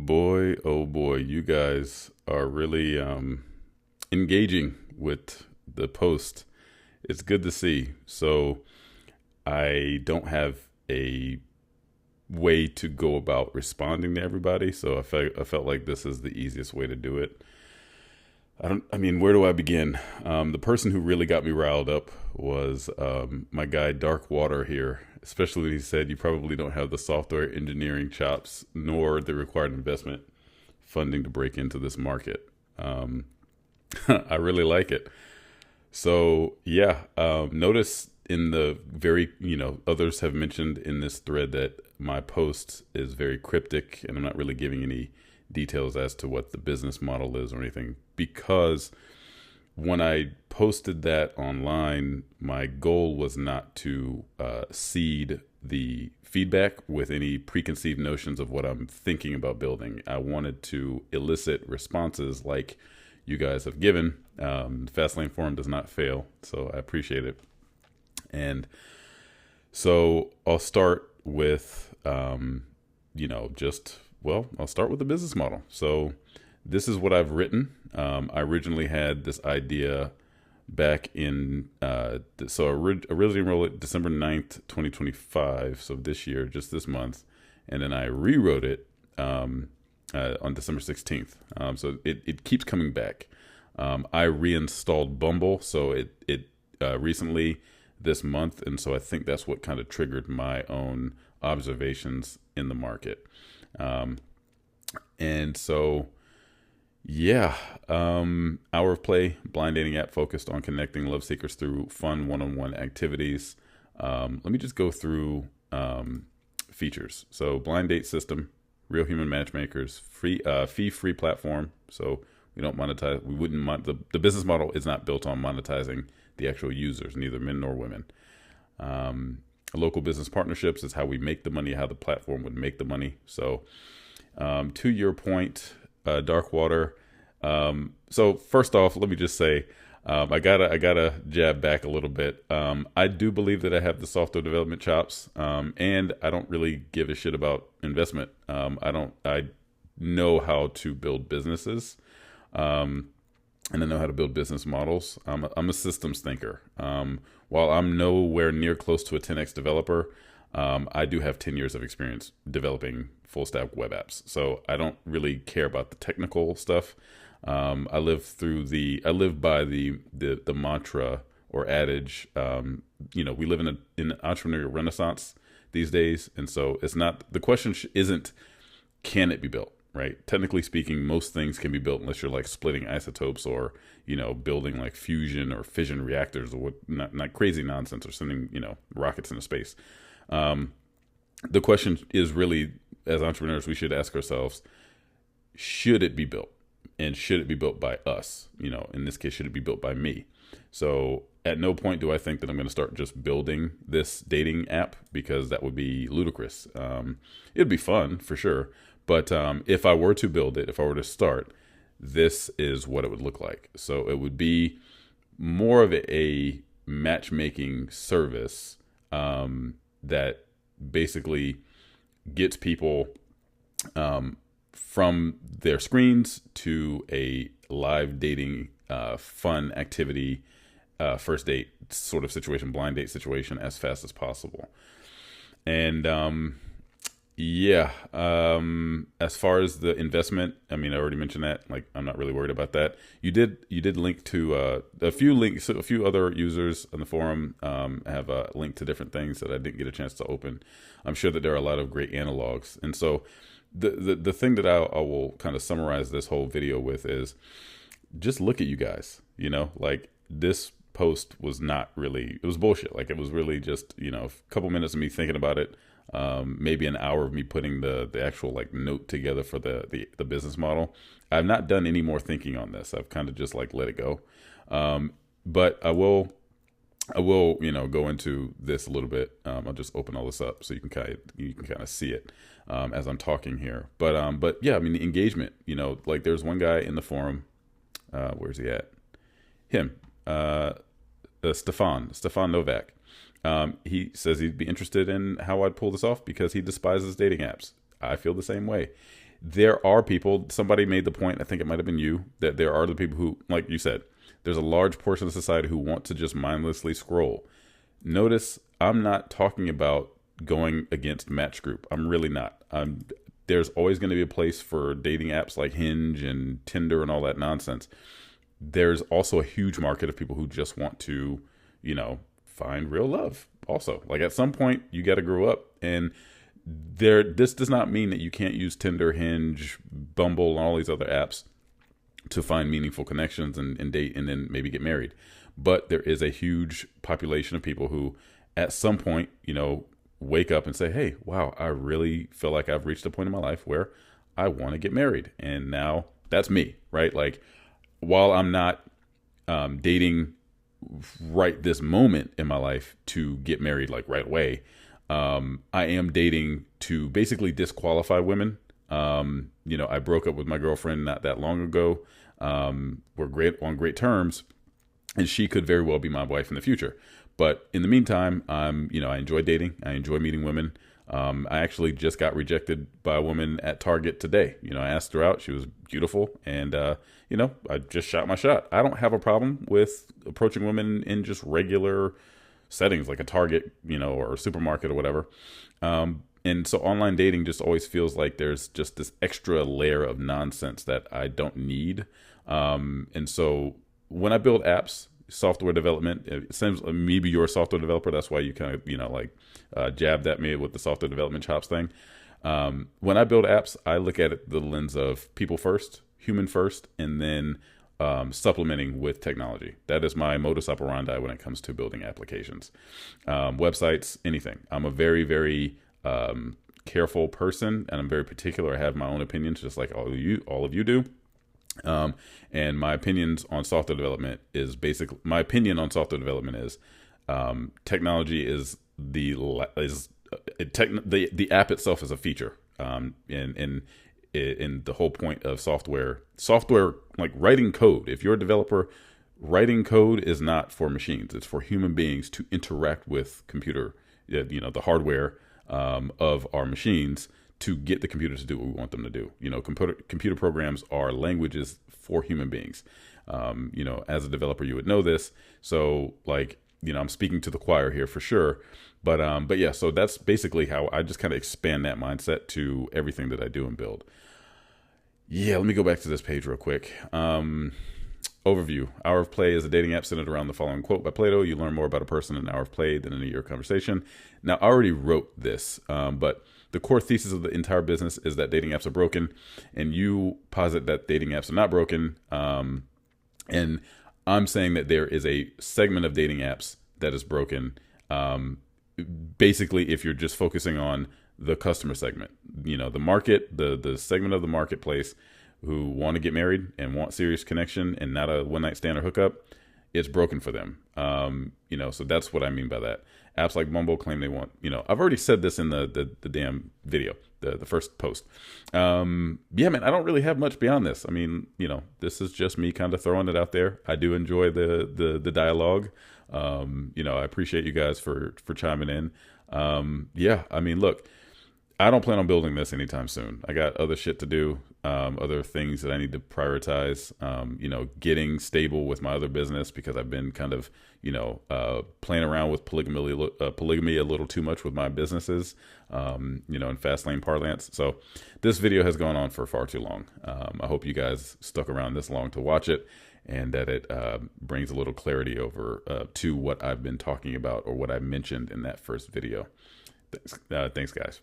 Boy, oh boy, you guys are really engaging with the post. It's good to see. So, I don't have a way to go about responding to everybody, so I felt like this is the easiest way to do it. I mean, where do I begin? The person who really got me riled up was my guy Dark Water here, especially when he said you probably don't have the software engineering chops nor the required investment funding to break into this market. Um, I really like it. So yeah, notice in the very, others have mentioned in this thread that my post is very cryptic and I'm not really giving any details as to what the business model is or anything because when I posted that online, my goal was not to seed the feedback with any preconceived notions of what I'm thinking about building. I wanted to elicit responses like you guys have given. The Fastlane forum does not fail, so I appreciate it. And so I'll start with, I'll start with the business model. So this is what I've written. I originally had this idea back in, originally wrote it December 9th, 2025. So this year, just this month. And then I rewrote it on December 16th. So it keeps coming back. I reinstalled Bumble. So it recently this month. And so I think that's what kind of triggered my own observations in the market. And so, yeah, Hour of Play, blind dating app focused on connecting love seekers through fun one-on-one activities. Let me just go through features. So blind date system, real human matchmakers, fee-free platform. So we don't monetize. We wouldn't the business model is not built on monetizing the actual users, neither men nor women. Local business partnerships is how we make the money, how the platform would make the money. So to your point, Dark Water. So first off, let me just say, I gotta jab back a little bit. I do believe that I have the software development chops, and I don't really give a shit about investment. I know how to build businesses, and I know how to build business models. I'm a systems thinker. While I'm nowhere near close to a 10x developer, I do have 10 years of experience developing full stack web apps. So I don't really care about the technical stuff. I live by the mantra or adage. We live in an entrepreneurial renaissance these days, and so it's not the question isn't can it be built, right? Technically speaking, most things can be built unless you're like splitting isotopes or building like fusion or fission reactors or what not crazy nonsense or sending rockets into space. The question is really, as entrepreneurs, we should ask ourselves, should it be built? And should it be built by us? In this case, should it be built by me? So at no point do I think that I'm going to start just building this dating app because that would be ludicrous. It'd be fun for sure. But if I were to build it, if I were to start, this is what it would look like. So it would be more of a matchmaking service that basically gets people from their screens to a live dating, fun activity, first date sort of situation, blind date situation as fast as possible. And as far as the investment, I mean, I already mentioned that. Like, I'm not really worried about that. You did link to a few other users on the forum have a link to different things that I didn't get a chance to open. I'm sure that there are a lot of great analogs, and so the thing that I will kind of summarize this whole video with is just look at you guys. Like this post was not really, it was bullshit. Like it was really just a couple minutes of me thinking about it. Maybe an hour of me putting the actual like note together for the business model. I've not done any more thinking on this. I've kind of just like let it go. But I will go into this a little bit. I'll just open all this up so you can kind of see it as I'm talking here. But yeah, I mean the engagement. Like there's one guy in the forum. Where's he at? Him. Stefan Novak. He says he'd be interested in how I'd pull this off because he despises dating apps. I feel the same way. there are people, somebody made the point, I think it might have been you, that there are the people who, like you said, there's a large portion of society who want to just mindlessly scroll. Notice I'm not talking about going against Match Group. I'm really not. There's always going to be a place for dating apps like Hinge and Tinder and all that nonsense. There's also a huge market of people who just want to, find real love. Also, like at some point, you got to grow up, and this does not mean that you can't use Tinder, Hinge, Bumble, and all these other apps to find meaningful connections and date and then maybe get married. But there is a huge population of people who at some point, wake up and say, hey, wow, I really feel like I've reached a point in my life where I want to get married. And now that's me, right? Like, while I'm not dating right this moment in my life to get married like right away, I am dating to basically disqualify women. I broke up with my girlfriend not that long ago. We're on great terms, and she could very well be my wife in the future. But in the meantime, I enjoy dating. I enjoy meeting women. I actually just got rejected by a woman at Target today. I asked her out. She was beautiful. And, I just shot my shot. I don't have a problem with approaching women in just regular settings like a Target, or a supermarket or whatever. And so online dating just always feels like there's just this extra layer of nonsense that I don't need. And so when I build apps, software development, it seems maybe you're a software developer. That's why you kind of, jabbed at me with the software development chops thing. When I build apps, I look at it the lens of people first, human first, and then supplementing with technology. That is my modus operandi when it comes to building applications, websites, anything. I'm a very, very careful person, and I'm very particular. I have my own opinions, just like all of you do. And my opinions on software development is technology is the app itself is a feature. And the whole point of software like writing code. If you're a developer, writing code is not for machines. It's for human beings to interact with the hardware of our machines to get the computer to do what we want them to do. Computer programs are languages for human beings. As a developer, you would know this. So I'm speaking to the choir here for sure. But yeah, so that's basically how I just kind of expand that mindset to everything that I do and build. Yeah, let me go back to this page real quick. Overview. Hour of Play is a dating app centered around the following quote by Plato. You learn more about a person in an hour of play than in a year of conversation. Now, I already wrote this, but the core thesis of the entire business is that dating apps are broken, and you posit that dating apps are not broken. And I'm saying that there is a segment of dating apps that is broken. Basically, if you're just focusing on the customer segment, the market, the segment of the marketplace who want to get married and want serious connection and not a one night stand or hookup, it's broken for them. So that's what I mean by that. Apps like Bumble claim they want, I've already said this in the damn video, the first post. Yeah, man, I don't really have much beyond this. I mean, this is just me kind of throwing it out there. I do enjoy the dialogue. I appreciate you guys for chiming in. Yeah, I mean, look, I don't plan on building this anytime soon. I got other shit to do, other things that I need to prioritize, getting stable with my other business because I've been kind of, playing around with polygamy a little too much with my businesses, in Fastlane parlance. So this video has gone on for far too long. I hope you guys stuck around this long to watch it and that it brings a little clarity over to what I've been talking about or what I mentioned in that first video. Thanks guys.